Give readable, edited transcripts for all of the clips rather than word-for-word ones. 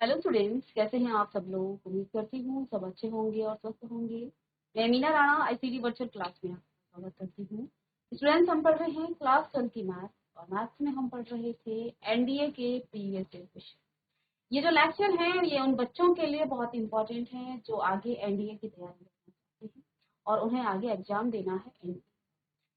Hello students, कैसे हैं आप सब लोग। उम्मीद करती हूँ सब अच्छे होंगे और स्वस्थ होंगे। मैं Meena Rana ICT virtual class में आपका स्वागत करती हूँ। स्टूडेंट्स, हम पढ़ रहे हैं क्लास 12 की मैथ, और मैथ्स में हम पढ़ रहे थे एनडीए के प्रीवियस ईयर क्वेश्चन। ये जो लेक्चर है ये उन बच्चों के लिए बहुत इंपॉर्टेंट है जो आगे एनडीए की तैयारी करना चाहते हैं और उन्हें आगे एग्जाम देना है एनडीए,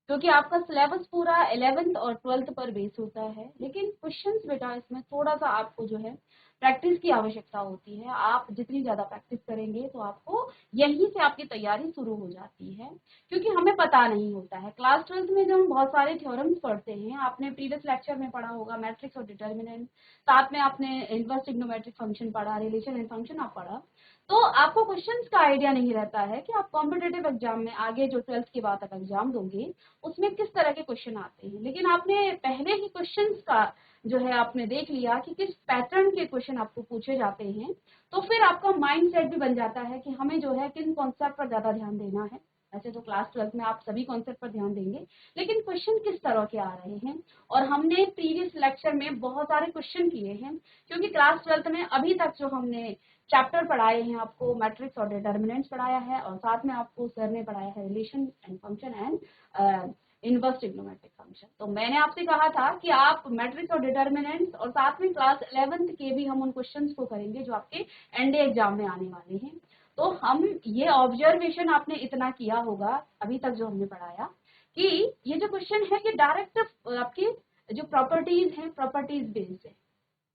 क्योंकि आपका सिलेबस पूरा 11th और 12th पर बेस होता है। लेकिन क्वेश्चंस बेटा इसमें थोड़ा सा आपको जो है प्रैक्टिस की आवश्यकता होती है। आप जितनी ज्यादा प्रैक्टिस करेंगे तो आपको यहीं से आपकी तैयारी शुरू हो जाती है, क्योंकि हमें पता नहीं होता है। क्लास 12th में जब हम बहुत सारे थ्योरम्स पढ़ते हैं, आपने प्रीवियस लेक्चर में पढ़ा होगा मैट्रिक्स और डिटर्मिनेंट, साथ में आपने इनवर्स ट्रिग्नोमेट्रिक फंक्शन पढ़ा, रिलेशन एंड फंक्शन आप पढ़ा, तो आपको क्वेश्चंस का आइडिया नहीं रहता है कि आप कॉम्पिटेटिव एग्जाम में आगे जो 12th के बाद आप एग्जाम दोगे उसमें किस तरह के क्वेश्चन आते हैं। लेकिन आपने पहले ही क्वेश्चंस का जो है आपने देख लिया कि किस पैटर्न के क्वेश्चन आपको पूछे जाते हैं, तो फिर आपका माइंड सेट भी बन जाता है कि हमें जो है किन कॉन्सेप्ट पर ज्यादा ध्यान देना है। ऐसे तो क्लास 12 में आप सभी कॉन्सेप्ट पर ध्यान देंगे, लेकिन क्वेश्चन किस तरह के आ रहे हैं। और हमने प्रीवियस लेक्चर में बहुत सारे क्वेश्चन किए हैं, क्योंकि क्लास 12 में अभी तक जो हमने चैप्टर पढ़ाए हैं, आपको मैट्रिक्स और डिटर्मिनेंट्स पढ़ाया है, और साथ में आपको सर ने पढ़ाया है relation and function and inverse trigonometric function. तो मैंने आपसे कहा था कि आप मैट्रिक्स और डिटर्मिनेंट्स और साथ में क्लास 11th के भी हम उन क्वेश्चंस को करेंगे जो आपके एनडीए एग्जाम में आने वाले हैं। तो हम ये ऑब्जर्वेशन आपने इतना किया होगा अभी तक जो हमने पढ़ाया कि ये जो क्वेश्चन है ये डायरेक्ट आपकी जो प्रॉपर्टीज हैं प्रॉपर्टीज बेस्ड है,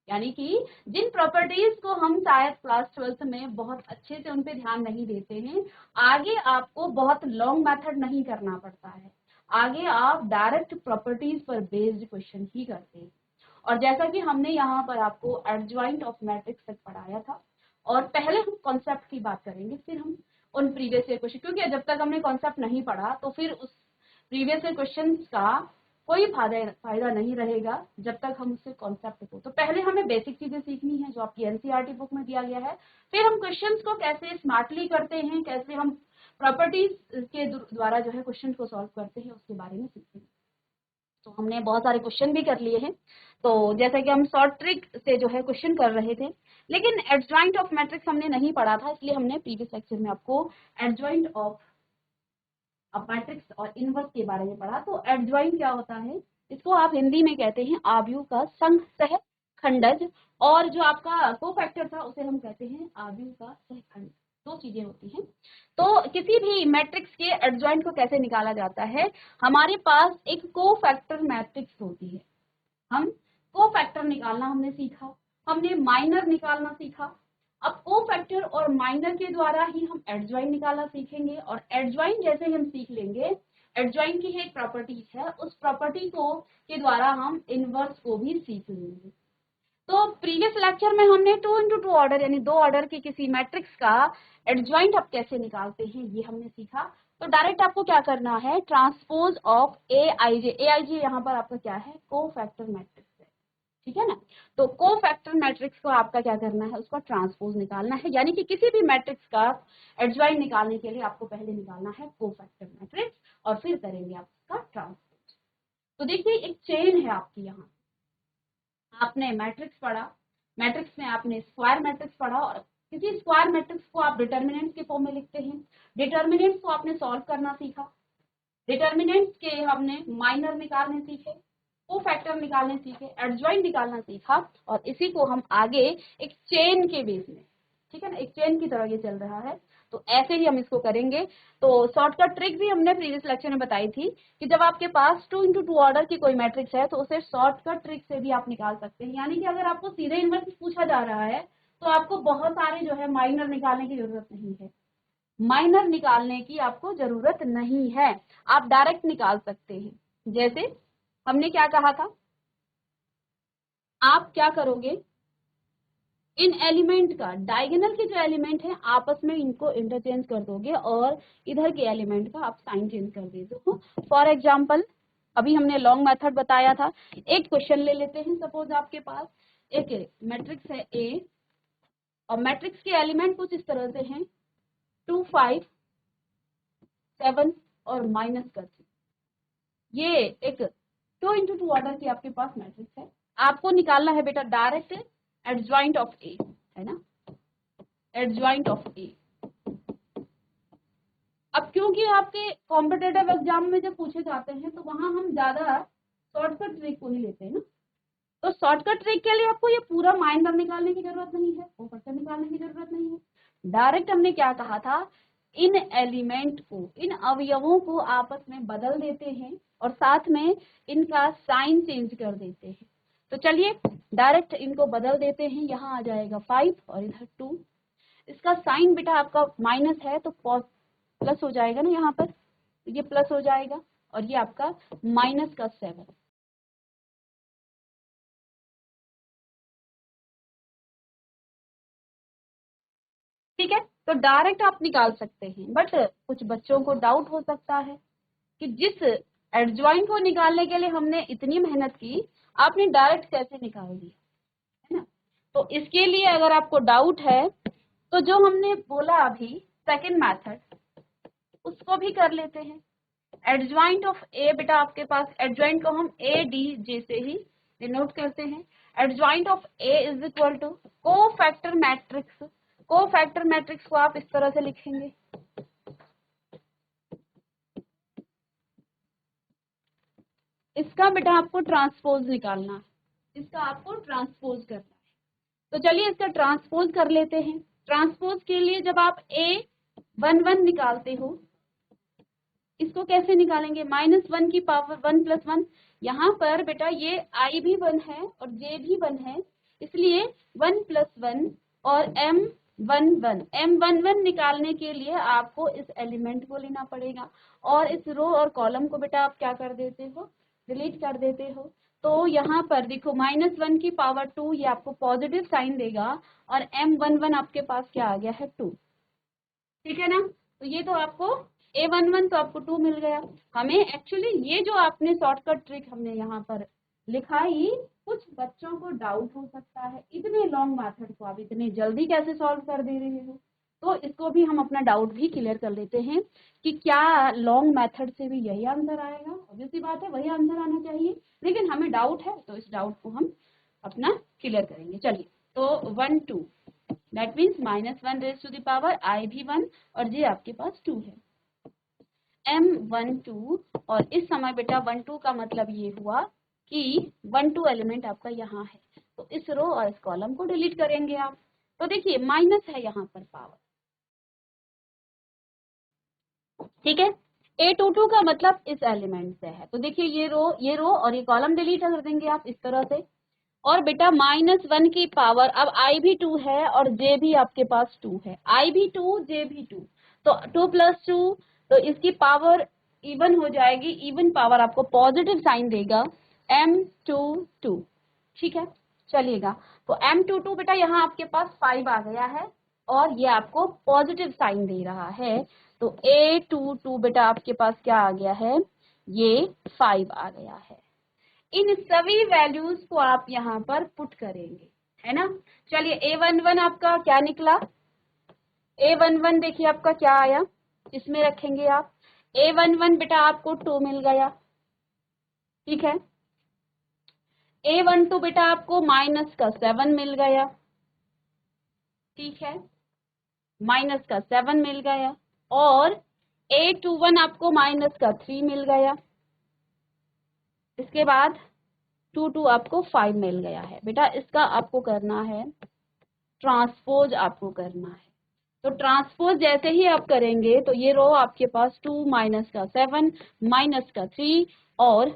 यानी कि जिन प्रॉपर्टीज को हम शायद क्लास 12th में बहुत अच्छे से उन पे ध्यान नहीं देते हैं, आगे आपको बहुत लॉन्ग मेथड नहीं करना पड़ता है, आगे आप डायरेक्ट प्रॉपर्टीज पर बेस्ड क्वेश्चन ही करते हैं। और जैसा कि हमने यहाँ पर आपको एडजॉइंट ऑफ मैट्रिक्स तक पढ़ाया था, और पहले हम कॉन्सेप्ट की बात करेंगे, फिर हम उन प्रीवियस ईयर क्वेश्चन, क्योंकि जब तक हमने कॉन्सेप्ट नहीं पढ़ा तो फिर उस प्रीवियस ईयर क्वेश्चन का कोई फायदा नहीं रहेगा जब तक हम उससे कॉन्सेप्ट को। तो पहले हमें बेसिक चीजें सीखनी है जो आपकी एनसीईआरटी बुक में दिया गया है, फिर हम क्वेश्चंस को कैसे स्मार्टली करते हैं, कैसे हम प्रॉपर्टीज के द्वारा जो है क्वेश्चन को सॉल्व करते हैं, उसके बारे में सीखेंगे। तो हमने बहुत सारे क्वेश्चन भी कर लिए हैं, तो जैसे कि हम शॉर्ट ट्रिक से जो है क्वेश्चन कर रहे थे, लेकिन एडजॉइंट ऑफ मैट्रिक्स हमने नहीं पढ़ा था, इसलिए हमने प्रीवियस लेक्चर में आपको एडजॉइंट ऑफ अब मैट्रिक्स और इनवर्स के बारे में पढ़ा। तो एडजॉइंट क्या होता है, इसको आप हिंदी में कहते हैं आव्यूह का संघ सह खंडज, और जो आपका कोफैक्टर था उसे हम कहते हैं आव्यूह का सहखंड। दो चीजें होती हैं। तो किसी भी मैट्रिक्स के एडजॉइंट को कैसे निकाला जाता है, हमारे पास एक कोफैक्टर मैट्रिक्स होती है, हम कोफैक्टर निकालना हमने सीखा, हमने माइनर निकालना सीखा। अब कोफैक्टर और माइनर के द्वारा ही हम एडजॉइंट निकालना सीखेंगे, और एडजॉइंट जैसे ही हम सीख लेंगे, एडजॉइंट की एक प्रॉपर्टी है, उस प्रॉपर्टी को के द्वारा हम इनवर्स को भी सीख लेंगे। तो प्रीवियस लेक्चर में हमने 2 into 2 ऑर्डर यानी 2 ऑर्डर के किसी मैट्रिक्स का एडजॉइंट आप कैसे निकालते हैं ये हमने सीखा। तो डायरेक्ट आपको क्या करना है, ट्रांसपोज ऑफ ए आई जे यहाँ पर आपका क्या है, कोफैक्टर मैट्रिक्स है, ठीक है ना। तो कोफैक्टर मैट्रिक्स को आपका क्या करना है, उसका ट्रांसपोज निकालना है, यानी कि किसी भी मैट्रिक्स का एडजॉइंट निकालने के लिए आपको पहले निकालना है कोफैक्टर मैट्रिक्स, और फिर करेंगे आप उसका ट्रांसपोज। तो देखिए एक चेन है आपकी, यहाँ आपने मैट्रिक्स पढ़ा, मैट्रिक्स में आपने स्क्वायर मैट्रिक्स पढ़ा, और किसी स्क्वायर मैट्रिक्स को आप डिटर्मिनेंट्स के फॉर्म में लिखते हैं, डिटर्मिनेंट्स को आपने सॉल्व करना सीखा, डिटर्मिनेंट्स के हमने माइनर निकालने सीखे, कोफैक्टर निकालने सीखे, एडजॉइंट निकालना सीखा, और इसी को हम आगे एक चेन के बेस में, ठीक है ना, एक चेन की तरह ये चल रहा है, तो ऐसे ही हम इसको करेंगे। तो शॉर्टकट ट्रिक भी हमने प्रीवियस लेक्चर में बताई थी कि जब आपके पास 2 into 2 ऑर्डर की कोई मैट्रिक्स है तो उसे शॉर्टकट ट्रिक से भी आप निकाल सकते हैं, यानी कि अगर आपको सीधे इनवर्स पूछा जा रहा है तो आपको बहुत सारे जो है माइनर निकालने की जरूरत नहीं है, माइनर निकालने की आपको जरूरत नहीं है, आप डायरेक्ट निकाल सकते हैं। जैसे हमने क्या कहा था, आप क्या करोगे, इन एलिमेंट का डायगोनल के जो एलिमेंट है आपस में इनको इंटरचेंज कर दोगे, और इधर के एलिमेंट का आप साइन चेंज कर देते हो। फॉर एग्जाम्पल अभी हमने लॉन्ग मेथड बताया था, एक क्वेश्चन ले लेते हैं। सपोज आपके पास एक मैट्रिक्स है ए, और मैट्रिक्स के एलिमेंट कुछ इस तरह से हैं 2 5 7 और -3। ये एक 2 into 2 ऑर्डर की आपके पास मैट्रिक्स है, आपको निकालना है बेटा डायरेक्ट एडजॉइंट ऑफ ए, है ना। एडजॉइंट ऑफ ए। अब क्योंकि आपके कॉम्पिटेटिव एग्जाम में जब पूछे जाते हैं तो वहां हम ज्यादा शॉर्टकट ट्रिक को ही लेते हैं ना, तो शॉर्टकट ट्रिक के लिए आपको ये पूरा माइंड अब निकालने की जरूरत नहीं है, ऊपर निकालने की जरूरत नहीं है। डायरेक्ट हमने क्या कहा था, इन एलिमेंट को, इन अवयवों को आपस में बदल देते हैं और साथ में इनका साइन चेंज कर देते हैं। तो चलिए डायरेक्ट इनको बदल देते हैं। यहाँ आ जाएगा 5 और इधर 2। इसका साइन बेटा आपका माइनस है तो प्लस हो जाएगा ना, यहाँ पर ये प्लस हो जाएगा और ये आपका माइनस का 7। ठीक है, तो डायरेक्ट आप निकाल सकते हैं, बट कुछ बच्चों को डाउट हो सकता है कि जिस एडजॉइंट को निकालने के लिए हमने इतनी मेहनत की, आपने डायरेक्ट कैसे निकाल दिया, है ना। तो इसके लिए अगर आपको डाउट है तो जो हमने बोला अभी सेकंड मेथड, उसको भी कर लेते हैं। एडजॉइंट ऑफ ए बेटा आपके पास, एडजॉइंट को हम ए डी जे से ही डिनोट करते हैं। Adjoint of A is equal to cofactor matrix. Cofactor matrix को आप इस तरह से लिखेंगे, इसका बेटा आपको ट्रांसपोज निकालना है, इसका आपको ट्रांसपोज करना है। तो चलिए इसका ट्रांसपोज कर लेते हैं। ट्रांसपोज के लिए जब आप A11 निकालते हो, इसको कैसे निकालेंगे, -1 की पावर 1 + 1। यहाँ पर बेटा ये I भी 1 है और J भी 1 है, इसलिए 1 + 1 और M11 निकालने के लिए आपको इस एलिमेंट को लेना पड़ेगा और इस रो और कॉलम को बेटा आप क्या कर देते हो, डिलीट कर देते हो। तो यहाँ पर देखो -1 की पावर 2 ये आपको पॉजिटिव साइन देगा और M11 आपके पास क्या आ गया है 2। ठीक है ना, तो ये तो आपको A11 तो आपको 2 मिल गया। हमें एक्चुअली ये जो आपने शॉर्टकट ट्रिक हमने यहाँ पर लिखाई, कुछ बच्चों को डाउट हो सकता है इतने लॉन्ग मेथड को आप इतने जल्दी कैसे सॉल्व कर दे रहे हो। तो इसको भी हम अपना डाउट भी क्लियर कर लेते हैं कि क्या लॉन्ग मेथड से भी यही आंसर आएगा। ऑब्वियसली बात है वही आंसर आना चाहिए, लेकिन हमें डाउट है तो इस डाउट को हम अपना क्लियर करेंगे। चलिए, तो 1 2 that means -1 raise to the power I भी 1 और J आपके पास 2 है। M12 और इस समय बेटा 1 2 का मतलब ये हुआ कि 1 2 एलिमेंट आपका यहाँ है, तो इस रो और इस कॉलम को डिलीट करेंगे आप। तो देखिए माइनस है यहाँ पर पावर, ठीक है। A22 का मतलब इस एलिमेंट से है, तो देखिए ये रो और ये कॉलम डिलीट कर देंगे आप इस तरह से। और बेटा -1 की पावर, अब I भी 2 है और J भी आपके पास 2 है, I भी 2 J भी 2, तो 2 + 2 तो इसकी पावर इवन हो जाएगी, इवन पावर आपको पॉजिटिव साइन देगा M22। ठीक है, चलिएगा, तो M22 बेटा यहाँ आपके पास 5 आ गया है और ये आपको पॉजिटिव साइन दे रहा है, तो A22 बेटा आपके पास क्या आ गया है, ये 5 आ गया है। इन सभी वैल्यूज को आप यहाँ पर पुट करेंगे, है ना। चलिए A11 आपका क्या निकला, A11 देखिए आपका क्या आया, इसमें रखेंगे आप। A11 बेटा आपको 2 मिल गया, ठीक है। A12 बेटा आपको -7 मिल गया, ठीक है, -7 मिल गया। और A21 आपको -3 मिल गया। इसके बाद 2 आपको 5 मिल गया है। बेटा इसका आपको करना है ट्रांसपोज, आपको करना है। तो ट्रांसपोज जैसे ही आप करेंगे तो ये रो आपके पास 2 -7 -3 और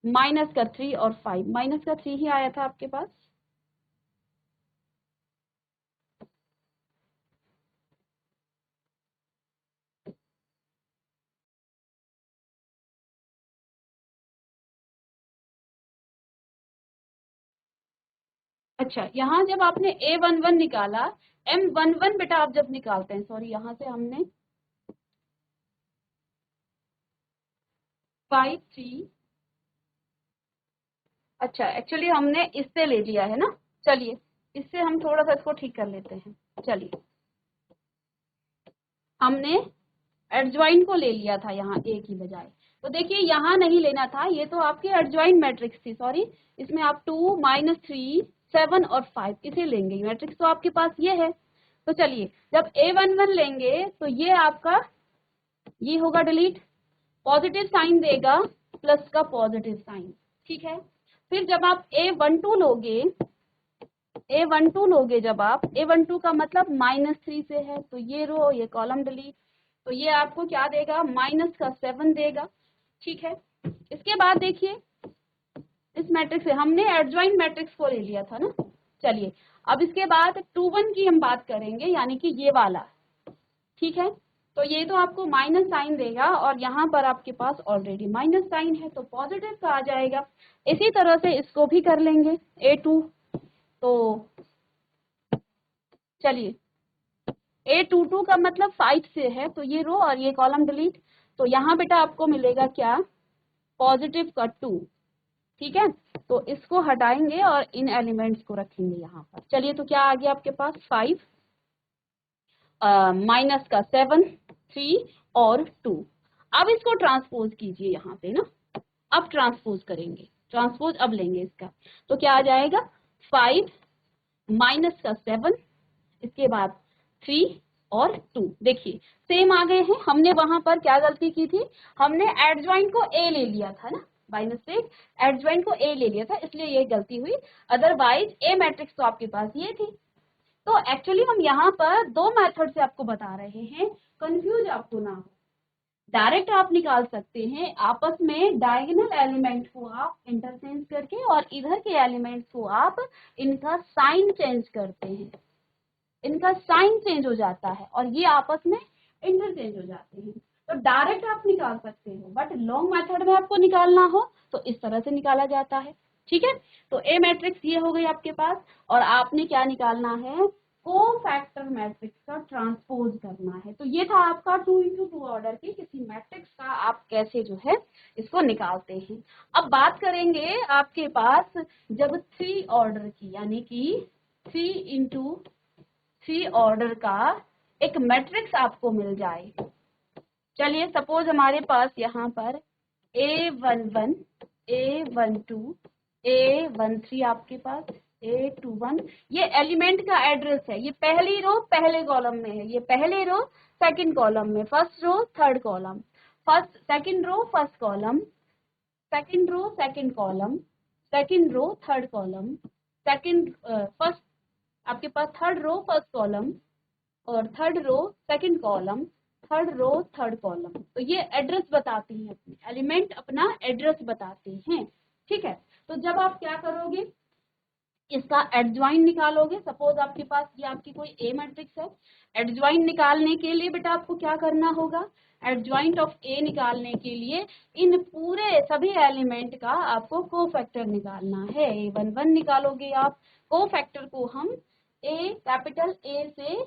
-3 और 5, -3 ही आया था आपके पास। अच्छा, यहाँ जब आपने A11 निकाला, M11 बेटा आप जब निकालते हैं, सॉरी यहाँ से हमने 5 3, अच्छा एक्चुअली हमने इससे ले लिया है ना। चलिए इससे हम थोड़ा सा इसको ठीक कर लेते हैं। चलिए हमने एडजॉइंट को ले लिया था यहाँ A की बजाय, तो देखिए यहाँ नहीं लेना था, ये तो आपकी एडजॉइंट मैट्रिक्स थी, सॉरी, इसमें आप 2 -3 7 और 5 इसे लेंगे, मैट्रिक्स तो आपके पास ये है। तो चलिए जब A11 लेंगे तो ये आपका ये होगा डिलीट, पॉजिटिव साइन देगा प्लस का पॉजिटिव साइन, ठीक है। फिर जब आप A12 लोगे, A12 लोगे जब आप A12 का मतलब -3 से है, तो ये रो ये कॉलम डिलीट, तो ये आपको क्या देगा, -7 देगा, ठीक है। इसके बाद देखिए इस मैट्रिक्स से हमने एडजॉइंट मैट्रिक्स को ले लिया था ना। चलिए अब इसके बाद 2 1 की हम बात करेंगे, यानी कि ये वाला, ठीक है। तो ये तो आपको माइनस साइन देगा और यहाँ पर आपके पास ऑलरेडी माइनस साइन है तो पॉजिटिव का आ जाएगा। इसी तरह से इसको भी कर लेंगे A2, तो चलिए A22 का मतलब 5 से है, तो ये रो और ये कॉलम डिलीट, तो यहाँ बेटा आपको मिलेगा क्या, पॉजिटिव का 2, ठीक है। तो इसको हटाएंगे और इन एलिमेंट्स को रखेंगे यहाँ पर। चलिए तो क्या आ गया आपके पास 5 माइनस का 7 3 और 2। अब इसको ट्रांसपोज कीजिए यहाँ पे ना, अब ट्रांसपोज करेंगे, ट्रांसपोज अब लेंगे इसका, तो क्या आ जाएगा 5 माइनस का 7, इसके बाद 3 और 2। देखिए सेम आ गए हैं। हमने वहां पर क्या गलती की थी, हमने एडजॉइंट को ए ले लिया था ना, बाय मिस्टेक एडजॉइंट को ए ले लिया था, इसलिए ये गलती हुई, अदरवाइज ए मैट्रिक्स तो आपके पास ये थी। तो एक्चुअली हम यहाँ पर दो मेथड से आपको बता रहे हैं, कंफ्यूज आपको ना हो। डायरेक्ट आप निकाल सकते हैं, आपस में डायगोनल एलिमेंट को आप इंटरचेंज करके, और इधर के एलिमेंट्स को आप इनका साइन चेंज करते हैं, इनका साइन चेंज हो जाता है और ये आपस में इंटरचेंज हो जाते हैं। तो डायरेक्ट आप निकाल सकते हो, बट लॉन्ग मेथड में आपको निकालना हो तो इस तरह से निकाला जाता है, ठीक है। तो ए मैट्रिक्स ये हो गई आपके पास, और आपने क्या निकालना है, कोफैक्टर मैट्रिक्स का ट्रांसपोज करना है। तो ये था आपका 2x2 ऑर्डर के किसी मैट्रिक्स का आप कैसे जो है इसको निकालते हैं। अब बात करेंगे आपके पास जब 3 ऑर्डर की, यानी कि 3x3 ऑर्डर का एक मैट्रिक्स आपको मिल जाए। चलिए सपोज हमारे पास यहाँ पर A11 A12 A13 आपके पास A21, ये एलिमेंट का एड्रेस है, ये पहली रो पहले कॉलम में है, ये पहले रो सेकंड कॉलम में, first row third column, first second row first column, second row second column, second row third column, second first आपके पास थर्ड रो फर्स्ट कॉलम, और third row second column, third row third column. तो ये address बताती हैं, अपने element अपना address बताते हैं, ठीक है। तो जब आप क्या करोगे, इसका एडजॉइन निकालोगे। सपोज आपके पास ये आपकी कोई ए मैट्रिक्स है, एडजॉइन निकालने के लिए बेटा आपको क्या करना होगा, एडजॉइंट ऑफ ए निकालने के लिए इन पूरे सभी एलिमेंट का आपको कोफैक्टर निकालना है। A11 निकालोगे आप, कोफैक्टर को हम ए कैपिटल ए से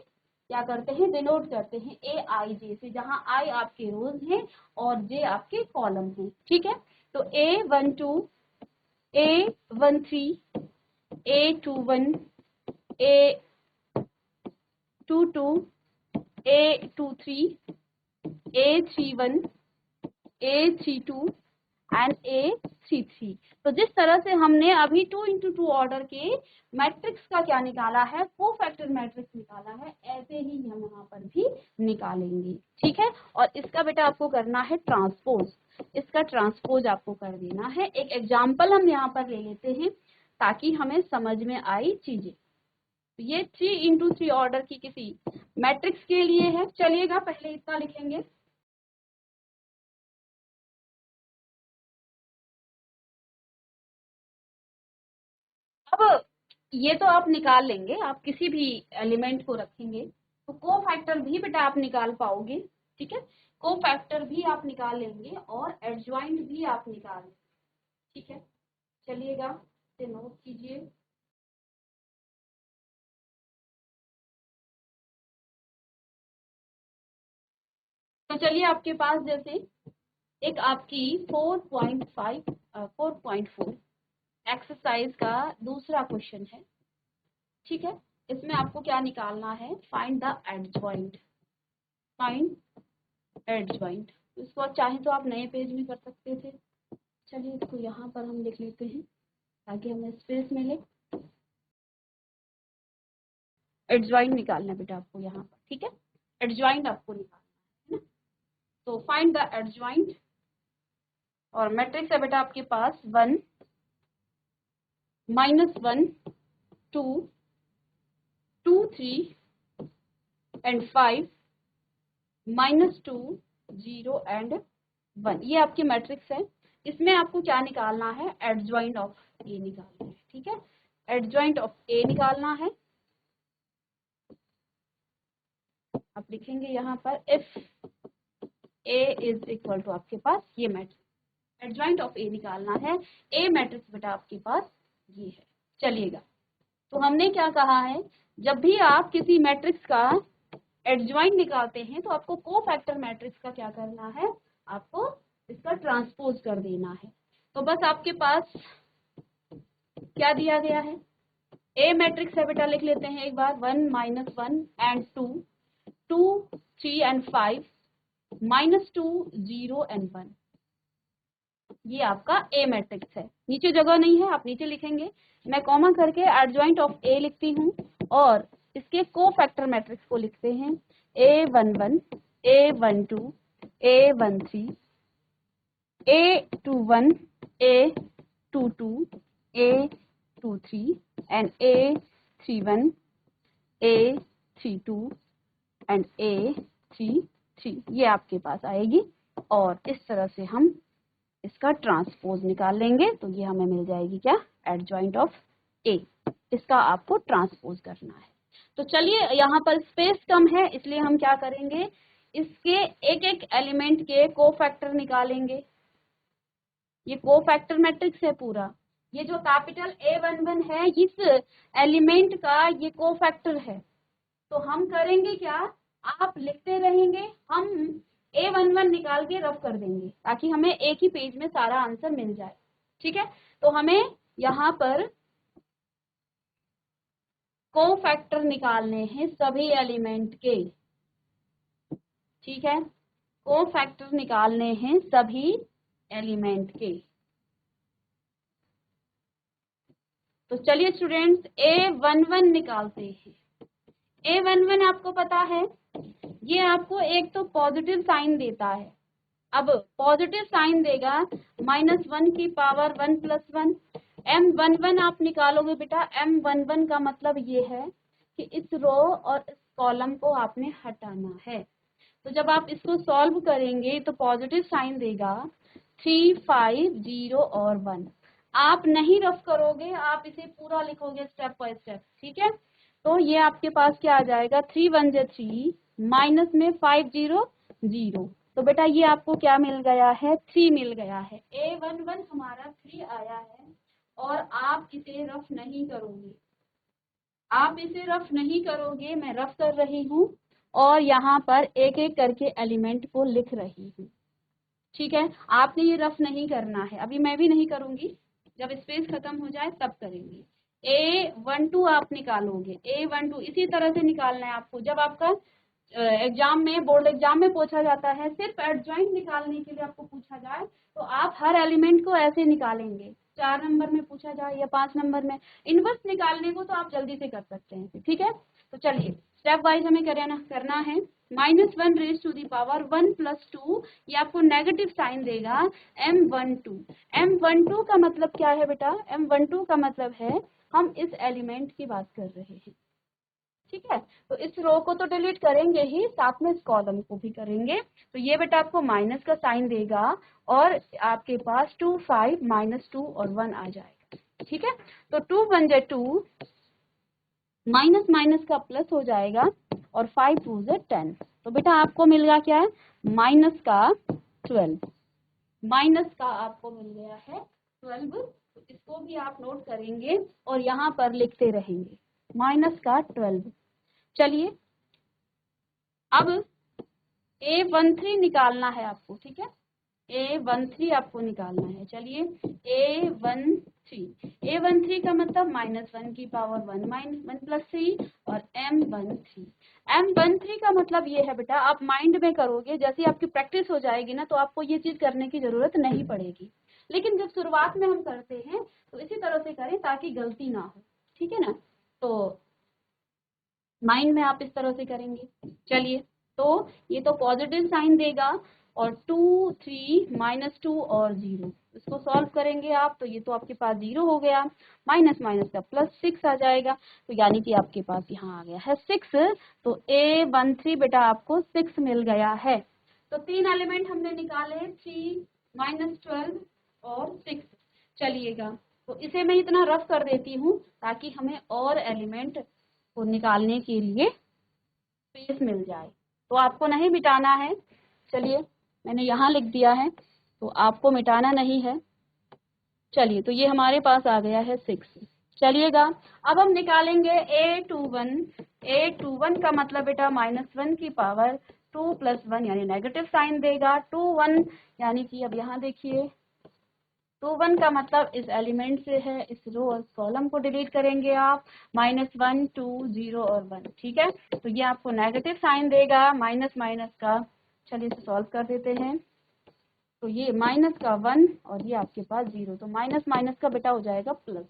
क्या करते हैं, डिनोट करते हैं AIJ से, जहां आई आपके रोज हैं और जे आपके कॉलम हैं, ठीक है। तो A12 A13 A21 A22 A23 A31 A32 and A33। तो जिस तरह से हमने अभी 2x2 ऑर्डर के मैट्रिक्स का क्या निकाला है, कोफैक्टर मैट्रिक्स निकाला है, ऐसे ही हम यहाँ पर भी निकालेंगे, ठीक है। और इसका बेटा आपको करना है ट्रांसपोज, इसका ट्रांसपोज आपको कर देना है। एक एग्जाम्पल हम यहाँ पर ले लेते हैं ताकि हमें समझ में आई चीजें। ये 3x3 ऑर्डर की किसी मैट्रिक्स के लिए है। चलिएगा पहले इतना लिखेंगे, अब ये तो आप निकाल लेंगे, आप किसी भी एलिमेंट को रखेंगे तो कोफैक्टर भी बेटा आप निकाल पाओगे, ठीक है। कोफैक्टर भी आप निकाल लेंगे और एडजॉइंट भी आप निकाल लेंगे, ठीक है। चलिएगा इसे नोट कीजिए। तो चलिए आपके पास जैसे एक आपकी 4.4 एक्सरसाइज का दूसरा क्वेश्चन है, ठीक है। इसमें आपको क्या निकालना है, find the adjoint, find adjoint. इसको आप चाहे तो आप नए पेज में कर सकते थे। चलिए इसको यहाँ पर हम लिख लेते हैं ताकि हमें स्पेस मिले। एडजॉइंट निकालना है बेटा आपको यहाँ पर, ठीक है, एडजॉइंट आपको निकालना है ना। तो फाइंड द एडजॉइंट, और मैट्रिक्स है बेटा आपके पास 1 -1 2 2 3 एंड 5 -2 0 एंड 1, ये आपकी मैट्रिक्स है। इसमें आपको क्या निकालना है, एडजॉइंट ऑफ ए निकालना है, ठीक है, एडजॉइंट ऑफ ए निकालना है। आप लिखेंगे यहाँ पर if A is equal to आपके पास ये मैट्रिक्स, एडजॉइंट ऑफ ए निकालना है। ए मैट्रिक्स बेटा आपके पास ये है। चलिएगा, तो हमने क्या कहा है, जब भी आप किसी मैट्रिक्स का एडजॉइंट निकालते हैं तो आपको कोफैक्टर मैट्रिक्स का क्या करना है, आपको इसका ट्रांसपोज कर देना है। तो बस आपके पास क्या दिया गया है, ए मैट्रिक्स है बेटा, लिख लेते हैं एक बार, 1 -1 एंड 2 2 3 एंड 5 -2 0 एंड 1, ये आपका ए मैट्रिक्स है। नीचे जगह नहीं है, आप नीचे लिखेंगे, मैं कॉमा करके एडजॉइंट ऑफ ए लिखती हूँ और इसके कोफैक्टर मैट्रिक्स को लिखते हैं A11 A12 A13 A21 A22 A23 and A31 A32 and A33, ये आपके पास आएगी। और इस तरह से हम इसका ट्रांसपोज निकाल लेंगे तो ये हमें मिल जाएगी क्या, एडजॉइंट ऑफ ए। इसका आपको ट्रांसपोज करना है। तो चलिए, यहाँ पर स्पेस कम है इसलिए हम क्या करेंगे, इसके एक एक एलिमेंट के कोफैक्टर निकालेंगे। ये कोफैक्टर मैट्रिक्स है पूरा, ये जो कैपिटल A11 है इस एलिमेंट का ये कोफैक्टर है। तो हम करेंगे क्या, आप लिखते रहेंगे, हम A11 निकाल के रफ कर देंगे ताकि हमें एक ही पेज में सारा आंसर मिल जाए, ठीक है। तो हमें यहाँ पर कोफैक्टर निकालने हैं सभी एलिमेंट के, ठीक है, कोफैक्टर निकालने हैं सभी एलिमेंट के। तो चलिए स्टूडेंट्स, A11 निकालते हैं। A11 आपको पता है, ये आपको एक तो पॉजिटिव साइन देता है। अब पॉजिटिव साइन देगा -1 की पावर 1 + 1, M11 आप निकालोगे बेटा। M11 का मतलब ये है कि इस रो और इस कॉलम को आपने हटाना है। तो जब आप इसको सॉल्व करेंगे तो पॉजिटिव साइन देगा 3 5 0 और 1। आप नहीं रफ करोगे, आप इसे पूरा लिखोगे स्टेप बाय स्टेप, ठीक है। तो ये आपके पास क्या आ जाएगा, 3 1 जा 3 माइनस में 5 0 0। तो बेटा ये आपको क्या मिल गया है, 3 मिल गया है। A11 हमारा 3 आया है और आप इसे रफ नहीं करोगे, आप इसे रफ नहीं करोगे, मैं रफ कर रही हूँ और यहाँ पर एक एक करके एलिमेंट को लिख रही हूँ, ठीक है। आपने ये रफ नहीं करना है, अभी मैं भी नहीं करूंगी, जब स्पेस खत्म हो जाए तब करेंगे। A12 आप निकालोगे, A12 इसी तरह से निकालना है आपको। जब आपका एग्जाम में, बोर्ड एग्जाम में पूछा जाता है, सिर्फ एडजॉइंट निकालने के लिए आपको पूछा जाए तो आप हर एलिमेंट को ऐसे निकालेंगे। 4 नंबर में पूछा जाए या 5 नंबर में, इनवर्स निकालने को तो आप जल्दी से कर सकते हैं, ठीक है। तो चलिए स्टेप वाइज हमें करना है। -1 रेज़ टू दी पावर 1 + 2, ये आपको नेगेटिव साइन देगा M12। M12 का मतलब क्या है बेटा, M12 का मतलब है हम इस एलिमेंट की बात कर रहे हैं, ठीक है। तो इस रो को तो डिलीट करेंगे ही, साथ में इस कॉलम को भी करेंगे। तो ये बेटा आपको माइनस का साइन देगा और आपके पास 2 5 -2 और 1 आ जाएगा, ठीक है। तो 2 1 जा 2, माइनस माइनस का प्लस हो जाएगा और 5 2 जा 10। तो बेटा आपको मिल गया क्या है, माइनस का 12, माइनस का आपको मिल गया है 12। तो इसको भी आप नोट करेंगे और यहाँ पर लिखते रहेंगे माइनस का 12। चलिए अब A13 निकालना है आपको, ठीक है, A13 आपको निकालना है। चलिए A13 का मतलब -1 की पावर 1 + 3 और M13 का मतलब ये है बेटा, आप माइंड में करोगे, जैसे आपकी प्रैक्टिस हो जाएगी ना तो आपको ये चीज करने की जरूरत नहीं पड़ेगी। लेकिन जब शुरुआत में हम करते हैं तो इसी तरह से करें ताकि गलती ना हो, ठीक है ना। तो माइंड में आप इस तरह से करेंगे। चलिए, तो ये तो पॉजिटिव साइन देगा और 2 3 -2 और 0, इसको सॉल्व करेंगे आप तो ये तो आपके पास 0 हो गया, माइनस माइनस का +6 आ जाएगा, तो यानी कि आपके पास यहाँ आ गया है 6। तो A13 बेटा आपको 6 मिल गया है। तो 3 एलिमेंट हमने निकाले, 3 -12 और 6। चलिएगा, तो इसे मैं इतना रफ कर देती हूँ ताकि हमें और एलिमेंट को निकालने के लिए स्पेस मिल जाए। तो आपको नहीं मिटाना है, चलिए मैंने यहाँ लिख दिया है, तो आपको मिटाना नहीं है। चलिए, तो ये हमारे पास आ गया है 6। चलिएगा, अब हम निकालेंगे A21 का मतलब बेटा -1 की पावर 2 + 1 यानी नेगेटिव साइन देगा। 2 1 यानी कि अब यहाँ देखिए 2 1 का मतलब इस एलिमेंट से है, इस रो और कॉलम को डिलीट करेंगे आप, -1 2 0 और 1। ठीक है, तो ये आपको नेगेटिव साइन देगा माइनस माइनस का। चलिए इसे सॉल्व कर देते हैं, तो ये माइनस का 1 और ये आपके पास 0, तो माइनस माइनस का बेटा हो जाएगा प्लस।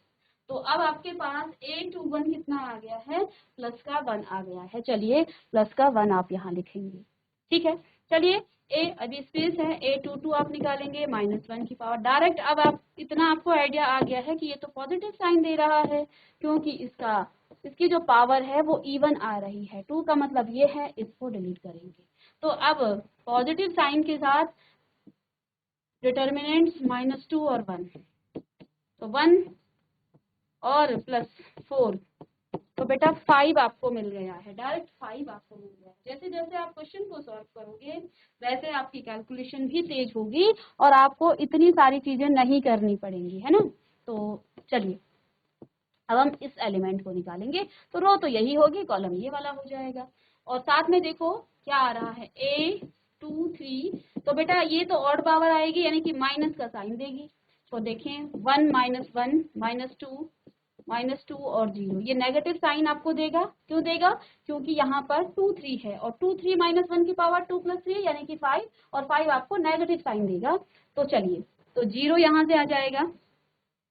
तो अब आपके पास A21 कितना आ गया है, प्लस का 1 आ गया है। चलिए प्लस का 1 आप यहाँ लिखेंगे। ठीक है, चलिए अभी स्पेस है, A22 आप निकालेंगे -1 की पावर डायरेक्ट। अब आप इतना आपको आइडिया आ गया है कि ये तो पॉजिटिव साइन दे रहा है, क्योंकि इसकी जो पावर है वो इवन आ रही है। 2 का मतलब ये है, इसको डिलीट करेंगे। तो अब पॉजिटिव साइन के साथ डिटर्मिनेंट्स -2 और 1, तो 1 और +4, तो बेटा 5 आपको मिल गया है, डायरेक्ट 5 आपको मिल गया है। जैसे जैसे आप क्वेश्चन को सॉल्व करोगे वैसे आपकी कैलकुलेशन भी तेज होगी और आपको इतनी सारी चीजें नहीं करनी पड़ेंगी, है ना। तो चलिए, अब हम इस एलिमेंट को निकालेंगे, तो रो तो यही होगी, कॉलम ये वाला हो जाएगा। और साथ में देखो क्या आ रहा है, A23, तो बेटा ये तो ऑड पावर आएगी यानी कि माइनस का साइन देगी। तो देखें 1 -1 -2 और 0, ये नेगेटिव साइन आपको देगा। क्यों देगा, क्योंकि यहाँ पर 2 3 है और 2 3 -1 की पावर 2 + 3 यानी कि 5, और 5 आपको नेगेटिव साइन देगा। तो चलिए, तो 0 यहाँ से आ जाएगा,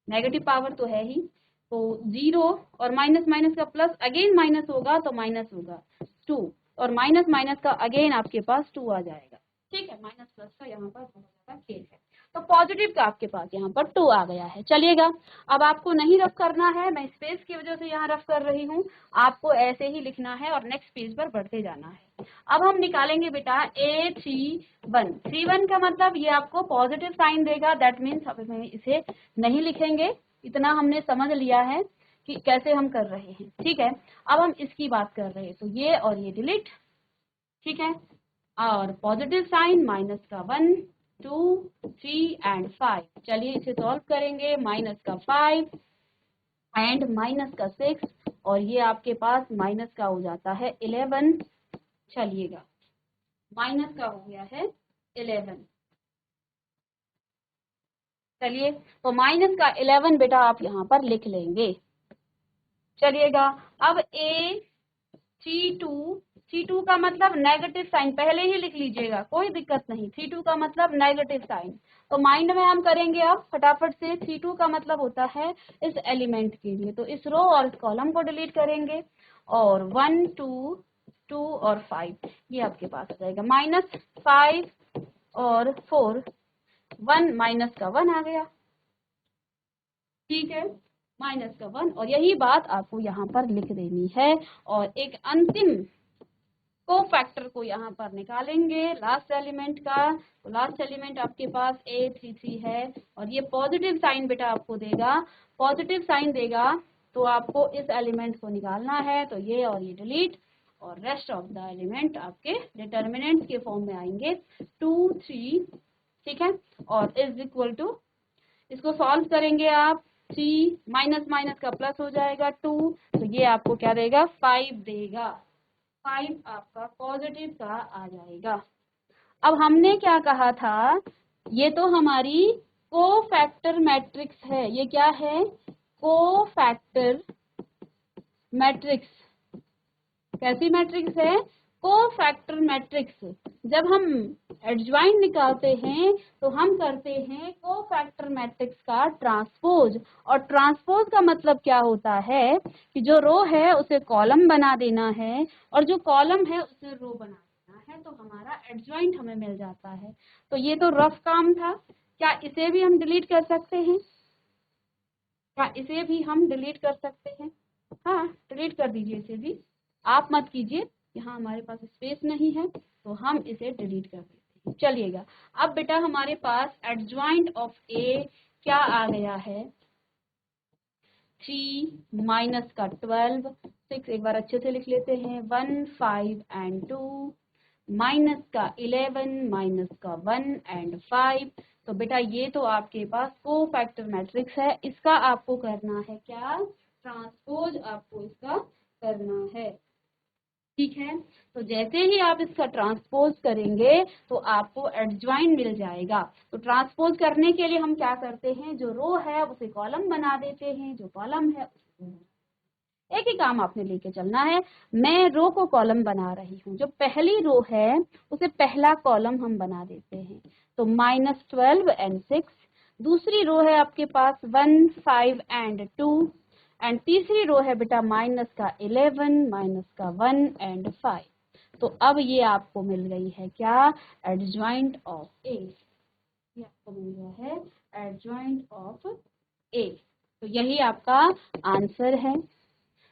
नेगेटिव पावर तो है ही, तो 0 और माइनस माइनस का प्लस, अगेन माइनस होगा तो माइनस होगा 2, और माइनस माइनस का अगेन आपके पास 2 आ जाएगा। ठीक है, माइनस प्लस का यहाँ पर बहुत ज्यादा खेल है, तो पॉजिटिव का आपके पास यहाँ पर 2 आ गया है। चलिएगा, अब आपको नहीं रफ करना है, मैं स्पेस की वजह से यहाँ रफ कर रही हूँ, आपको ऐसे ही लिखना है और नेक्स्ट पेज पर बढ़ते जाना है। अब हम निकालेंगे बेटा A31। 31 का मतलब ये आपको पॉजिटिव साइन देगा, दैट मीन्स हमें इसे नहीं लिखेंगे, इतना हमने समझ लिया है कि कैसे हम कर रहे हैं। ठीक है, अब हम इसकी बात कर रहे हैं, तो ये और ये डिलीट। ठीक है, और पॉजिटिव साइन माइनस का 1 2 3 एंड 5। चलिए इसे सॉल्व करेंगे, माइनस का 5 एंड माइनस का 6, और ये आपके पास माइनस का हो जाता है 11। चलिएगा, माइनस का हो गया है 11। चलिए, तो माइनस का 11 बेटा आप यहाँ पर लिख लेंगे। चलिएगा, अब C2 का मतलब नेगेटिव साइन, पहले ही लिख लीजिएगा, कोई दिक्कत नहीं। C2 का मतलब नेगेटिव साइन, तो माइंड में हम करेंगे अब फटाफट से। C2 का मतलब होता है इस एलिमेंट के लिए, तो इस रो और इस कॉलम को डिलीट करेंगे, और 1 2 2 और 5 ये आपके पास आ जाएगा, -5 और 4, 1 माइनस का 1 आ गया। ठीक है, माइनस का 1, और यही बात आपको यहाँ पर लिख देनी है। और एक अंतिम को फैक्टर को यहाँ पर निकालेंगे लास्ट एलिमेंट का, तो लास्ट एलिमेंट आपके पास A33 है, और ये पॉजिटिव साइन बेटा आपको देगा, पॉजिटिव साइन देगा, तो आपको इस एलिमेंट को निकालना है, तो ये और ये डिलीट, और रेस्ट ऑफ द एलिमेंट आपके डिटर्मिनेंट के फॉर्म में आएंगे 2 3। ठीक है, और इज इक्वल टू, इसको सॉल्व करेंगे आप, 3 माइनस माइनस का प्लस हो जाएगा 2, तो ये आपको क्या देगा, 5 देगा। 5 आपका पॉजिटिव का आ जाएगा। अब हमने क्या कहा था, ये तो हमारी कोफैक्टर मैट्रिक्स है। ये क्या है, कोफैक्टर मैट्रिक्स। कैसी मैट्रिक्स है, कोफैक्टर मैट्रिक्स। जब हम एडजॉइंट निकालते हैं तो हम करते हैं कोफैक्टर मैट्रिक्स का ट्रांसपोज। और ट्रांसपोज का मतलब क्या होता है कि जो रो है उसे कॉलम बना देना है और जो कॉलम है उसे रो बना देना है, तो हमारा एडजॉइंट हमें मिल जाता है। तो ये तो रफ काम था। क्या इसे भी हम डिलीट कर सकते हैं? क्या इसे भी हम डिलीट कर सकते हैं? हाँ, डिलीट कर दीजिए इसे भी। आप मत कीजिए, यहाँ हमारे पास स्पेस नहीं है तो हम इसे डिलीट कर देते हैं। चलिएगा, अब बेटा हमारे पास एडजॉइंट ऑफ ए क्या आ गया है? 3 माइनस का 12, 6, एक बार अच्छे से लिख लेते हैं, 1, 5 एंड 2, माइनस का 11, माइनस का 1 एंड 5। तो बेटा ये तो आपके पास कोफैक्टर मैट्रिक्स है, इसका आपको करना है क्या? ट्रांसपोज आपको इसका करना है। ठीक है, तो जैसे ही आप इसका ट्रांसपोज करेंगे तो आपको एडजॉइंट मिल जाएगा। तो ट्रांसपोज करने के लिए हम क्या करते हैं, जो रो है उसे कॉलम बना देते हैं, जो कॉलम है उसे, एक ही काम आपने लेके चलना है। मैं रो को कॉलम बना रही हूँ, जो पहली रो है उसे पहला कॉलम हम बना देते हैं। तो -12 एंड 6, दूसरी रो है आपके पास 1, 5 एंड 2, एंड तीसरी रो है बेटा माइनस का 11, माइनस का 1 एंड 5। तो अब ये आपको मिल गई है क्या? एडजॉइंट ऑफ ए। ये आपको मिल गया है एडजॉइंट ऑफ ए। तो यही आपका आंसर है।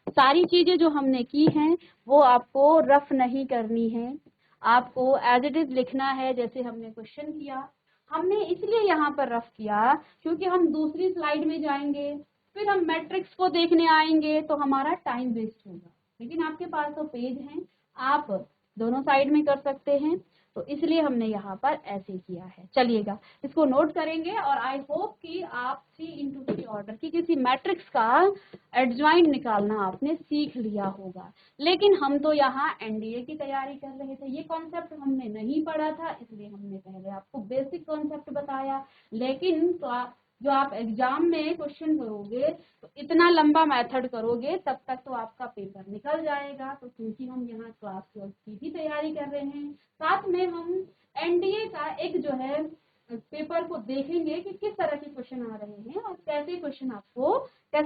सारी चीजें जो हमने की हैं वो आपको रफ नहीं करनी है, आपको एज इट इज लिखना है जैसे हमने क्वेश्चन किया। हमने इसलिए यहाँ पर रफ किया क्योंकि हम दूसरी स्लाइड में जाएंगे, फिर हम मैट्रिक्स को देखने आएंगे तो हमारा टाइम वेस्ट होगा। लेकिन आपके पास तो पेज हैं, आप दोनों साइड में कर सकते हैं, तो इसलिए हमने यहाँ पर ऐसे किया है। चलिएगा, इसको नोट करेंगे और आई होप कि आप 3 × 3 ऑर्डर की किसी मैट्रिक्स का एडजॉइंट निकालना आपने सीख लिया होगा। लेकिन हम तो यहाँ एनडीए की तैयारी कर रहे थे, ये कॉन्सेप्ट हमने नहीं पढ़ा था, इसलिए हमने पहले आपको बेसिक कॉन्सेप्ट बताया। लेकिन तो जो आप एग्जाम में क्वेश्चन करोगे तो इतना लंबा मेथड करोगे तब तक तो आपका पेपर निकल जाएगा। तो क्योंकि हम यहाँ क्लास 12 की भी तैयारी कर रहे हैं, साथ में हम एनडीए का एक जो है पेपर को देखेंगे कि किस तरह के क्वेश्चन आ रहे हैं और कैसे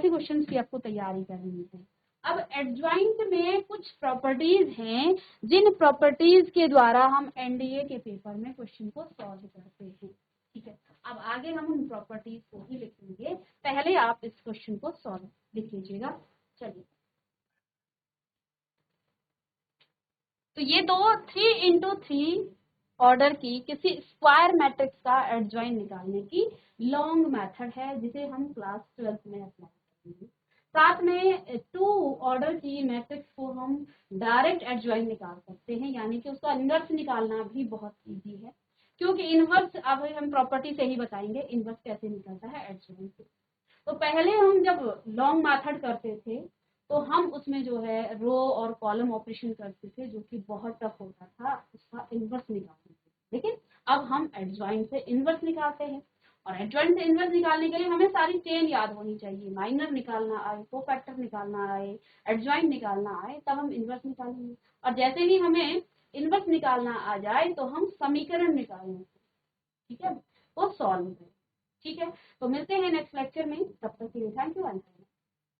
क्वेश्चन की आपको तैयारी करनी है। अब एडजॉइंट में कुछ प्रॉपर्टीज हैं जिन प्रॉपर्टीज के द्वारा हम एनडीए के पेपर में क्वेश्चन को सॉल्व करते हैं। ठीक है, अब आगे हम उन प्रॉपर्टीज को ही लिखेंगे, पहले आप इस क्वेश्चन को सॉल्व लिख लीजिएगा। चलिए, तो ये दो 3 × 3 ऑर्डर की किसी स्क्वायर मैट्रिक्स का एडजॉइंट निकालने की लॉन्ग मेथड है जिसे हम क्लास 12 में अप्लाई करेंगे। साथ में 2 ऑर्डर की मैट्रिक्स को हम डायरेक्ट एडजॉइंट निकाल सकते हैं, यानी कि उसका इनवर्स निकालना भी बहुत इजी है, क्योंकि इनवर्स अब हम प्रॉपर्टी से ही बताएंगे इनवर्स कैसे निकलता है एडजॉइंट से। तो पहले हम जब लॉन्ग मेथड करते थे तो हम उसमें जो है रो और कॉलम ऑपरेशन करते थे, जो कि बहुत टफ होता था उसका इनवर्स निकालने के लिए। लेकिन अब हम एडजॉइंट से इनवर्स निकालते हैं, और एडजॉइंट से इनवर्स निकालने के लिए हमें सारी चेन याद होनी चाहिए। माइनर निकालना आए, कोफैक्टर निकालना आए, एडजॉइंट निकालना आए, तब हम इनवर्स निकालेंगे। और जैसे ही हमें इनवर्स निकालना आ जाए तो हम समीकरण निकालेंगे, ठीक है, वो सॉल्व करें। ठीक है, तो मिलते हैं नेक्स्ट लेक्चर में, तब तक के लिए थैंक यू।